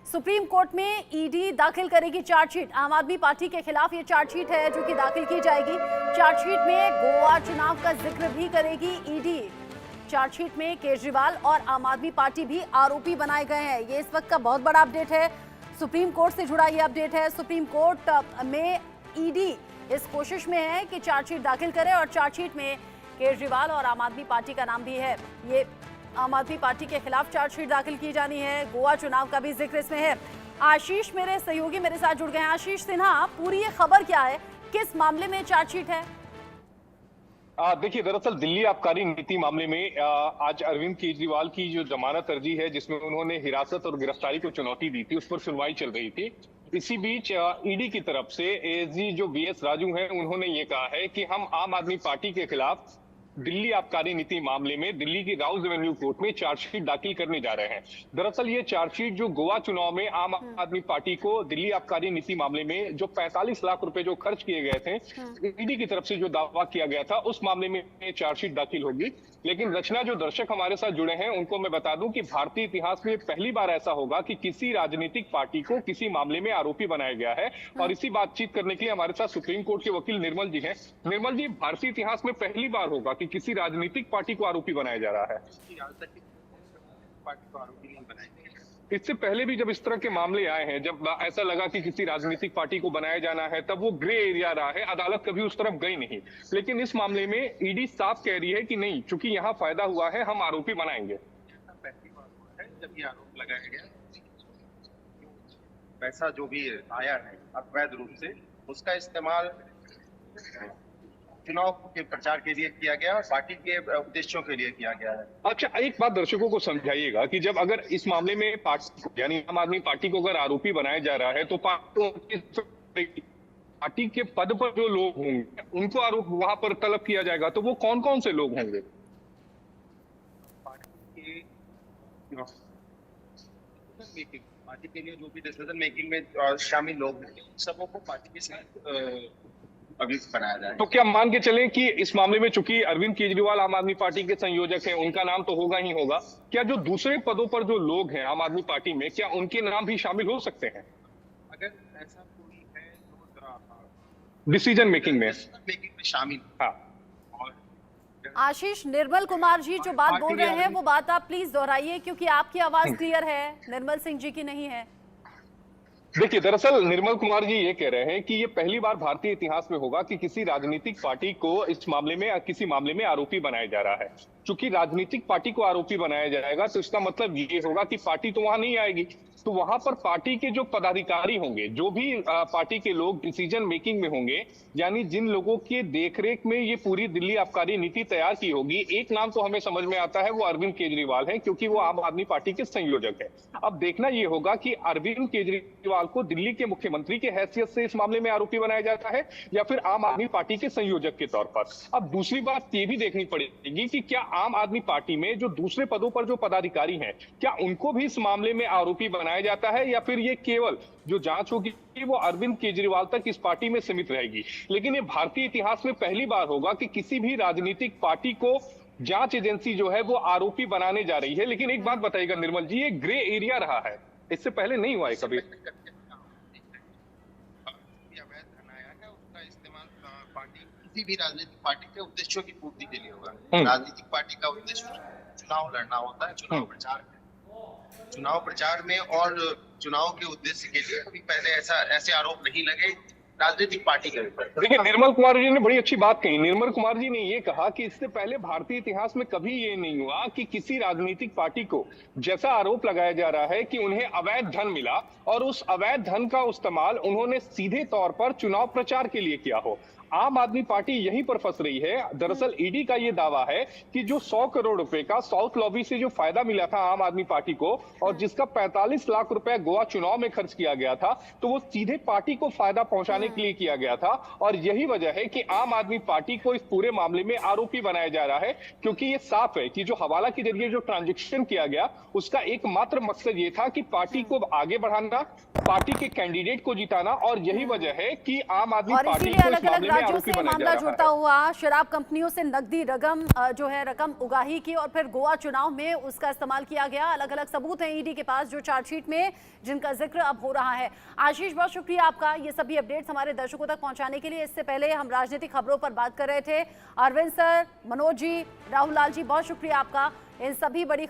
Supreme court में ED दाखिल करेगी चार्जशीट। आम आदमी पार्टी के खिलाफ ये चार्जशीट है जो कि दाखिल की जाएगी। चार्जशीट में गोवा चुनाव का जिक्र भी करेगी ईडी। चार्जशीट में केजरीवाल और आम आदमी पार्टी भी आरोपी बनाए गए हैं। ये इस वक्त का बहुत बड़ा अपडेट है। सुप्रीम कोर्ट से जुड़ा ये अपडेट है। सुप्रीम कोर्ट में ईडी इस कोशिश में है कि चार्जशीट दाखिल करे और चार्जशीट में केजरीवाल और आम आदमी पार्टी का नाम भी है। ये आम आदमी पार्टी के खिलाफ चार्जशीट दाखिल की जानी है। गोवा चुनाव का भी जिक्र इसमें है। आशीष मेरे सहयोगी मेरे साथ जुड़ गए हैं। आशीष सिन्हा, पूरी ये खबर क्या है, किस मामले में चार्जशीट है? देखिए, दरअसल दिल्ली आबकारी नीति मामले में आज अरविंद केजरीवाल की जो जमानत अर्जी है, जिसमें उन्होंने हिरासत और गिरफ्तारी को चुनौती दी थी, उस पर सुनवाई चल रही थी। इसी बीच ईडी की तरफ से एएसजी जो बीएस राजू हैं, उन्होंने ये कहा है कि हम आम आदमी पार्टी के खिलाफ दिल्ली आबकारी नीति मामले में दिल्ली की राउज एवेन्यू कोर्ट में चार्जशीट दाखिल करने जा रहे हैं। दरअसल ये चार्जशीट जो गोवा चुनाव में आम आदमी पार्टी को दिल्ली आबकारी नीति मामले में जो 45 लाख रुपए जो खर्च किए गए थे, ईडी की तरफ से जो दावा किया गया था, उस मामले में चार्जशीट दाखिल होगी। लेकिन रचना, जो दर्शक हमारे साथ जुड़े हैं, उनको मैं बता दूं कि भारतीय इतिहास में पहली बार ऐसा होगा कि किसी राजनीतिक पार्टी को किसी मामले में आरोपी बनाया गया है। और इसी बातचीत करने के लिए हमारे साथ सुप्रीम कोर्ट के वकील निर्मल जी हैं। निर्मल जी, भारतीय इतिहास में पहली बार होगा कि किसी राजनीतिक पार्टी को आरोपी बनाया जा रहा है। पार्टी को आरोपी नहीं बनाया। इससे पहले भी जब इस तरह के मामले आए हैं, जब ऐसा लगा कि किसी राजनीतिक पार्टी को बनाया जाना है, तब वो ग्रे एरिया रहा है, अदालत कभी उस तरफ गई नहीं। लेकिन इस मामले में ईडी साफ कह रही है कि नहीं, चूंकि यहाँ फायदा हुआ है, हम आरोपी बनाएंगे। पहली बार हुआ है जब ये आरोप लगाया गया। पैसा जो भी आया है अवैध रूप से, उसका इस्तेमाल चुनाव के प्रचार के लिए किया गया और पार्टी के उद्देश्यों के लिए किया गया है। अच्छा, एक बात दर्शकों को समझाइएगा कि जब अगर इस मामले में पार्टी यानी आम आदमी पार्टी को अगर आरोपी बनाया जा रहा है, तो पार्टी के पद पर जो लोग होंगे उनको आरोप वहां पर तलब किया जाएगा, तो वो कौन कौन से लोग होंगे? पार्टी के लिए जो भी डिसीजन मेकिंग में शामिल लोग हैं, सबों को पार्टी के साथ अभी बनाया जाए। तो क्या मान के चलें कि इस मामले में चूंकि अरविंद केजरीवाल आम आदमी पार्टी के संयोजक हैं, उनका नाम तो होगा ही होगा, क्या जो दूसरे पदों पर जो लोग हैं आम आदमी पार्टी में, क्या उनके नाम भी शामिल हो सकते हैं अगर ऐसा कोई है जो डिसीजन मेकिंग में शामिल? हाँ। आशीष, निर्मल कुमार जी जो बात बोल रहे हैं वो बात आप प्लीज दोहराइए, क्योंकि आपकी आवाज क्लियर है, निर्मल सिंह जी की नहीं है। देखिए, दरअसल निर्मल कुमार जी ये कह रहे हैं कि ये पहली बार भारतीय इतिहास में होगा कि किसी राजनीतिक पार्टी को इस मामले में किसी मामले में आरोपी बनाया जा रहा है। चूंकि राजनीतिक पार्टी को आरोपी बनाया जाएगा, तो इसका मतलब ये होगा कि पार्टी तो वहां नहीं आएगी, तो वहां पर पार्टी के जो पदाधिकारी होंगे, जो भी पार्टी के लोग डिसीजन मेकिंग में होंगे, यानी जिन लोगों के देखरेख में ये पूरी दिल्ली आबकारी नीति तैयार की होगी, एक नाम तो हमें समझ में आता है, वो अरविंद केजरीवाल है, क्योंकि वो आम आदमी पार्टी के संयोजक है। अब देखना ये होगा कि अरविंद केजरीवाल को दिल्ली के मुख्यमंत्री के हैसियत से इस मामले में आरोपी बनाया जाता है या फिर आम आदमी पार्टी के संयोजक के तौर पर। अब दूसरी बात ये भी देखनी पड़ेगी कि क्या आम आदमी पार्टी में जो दूसरे पदों पर जो पदाधिकारी हैं, क्या उनको भी इस मामले में आरोपी बनाया जाता है या फिर ये केवल जो जांच होगी वो अरविंद केजरीवाल तक इस पार्टी में सीमित रहेगी। लेकिन ये भारतीय इतिहास में पहली बार होगा कि किसी भी राजनीतिक पार्टी को जांच एजेंसी जो है वो आरोपी बनाने जा रही है। लेकिन एक बात बताइएगा निर्मल जी, ये ग्रे एरिया रहा है, इससे पहले नहीं हुआ है कभी। किसी भी राजनीतिक पार्टी के उद्देश्यों की पूर्ति के लिए होगा। राजनीतिक पार्टी का उद्देश्य चुनाव लड़ना होता है, चुनाव प्रचार में और चुनाव के उद्देश्य के लिए कभी पहले ऐसे आरोप नहीं लगे राजनीतिक पार्टी के ऊपर। देखिए, निर्मल कुमार जी ने बड़ी अच्छी बात कही। निर्मल कुमार जी ने ये कहा कि इससे पहले भारतीय इतिहास में कभी ये नहीं हुआ कि किसी राजनीतिक पार्टी को जैसा आरोप लगाया जा रहा है कि उन्हें अवैध धन मिला और उस अवैध धन का इस्तेमाल उन्होंने सीधे तौर पर चुनाव प्रचार के लिए किया हो। आम आदमी पार्टी यहीं पर फंस रही है। दरअसल ईडी का ये दावा है कि जो 100 करोड़ रुपए का साउथ लॉबी से जो फायदा मिला था आम आदमी पार्टी को और जिसका 45 लाख रुपए गोवा चुनाव में खर्च किया गया था, तो वो सीधे पार्टी को फायदा पहुंचाने के लिए किया गया था। और यही वजह है कि आम आदमी पार्टी को इस पूरे मामले में आरोपी बनाया जा रहा है, क्योंकि ये साफ है कि जो हवाला के जरिए जो ट्रांजेक्शन किया गया, उसका एकमात्र मकसद ये था कि पार्टी को आगे बढ़ाना, पार्टी के कैंडिडेट को जिताना। और यही वजह है कि आम आदमी पार्टी को इस मामले में राज्यों आरोपी से बनाया जा मामला रहा जुड़ता है। हुआ, शराब कंपनियों से नकदी रकम उगाही की और फिर गोवा चुनाव में उसका इस्तेमाल किया गया। अलग अलग सबूत हैं ईडी के पास जो चार्जशीट में जिनका जिक्र अब हो रहा है। आशीष, बहुत शुक्रिया आपका ये सभी अपडेट्स हमारे दर्शकों तक पहुंचाने के लिए। इससे पहले हम राजनीतिक खबरों पर बात कर रहे थे। अरविंद सर, मनोज जी, राहुल लाल जी, बहुत शुक्रिया आपका इन सभी बड़ी खबरों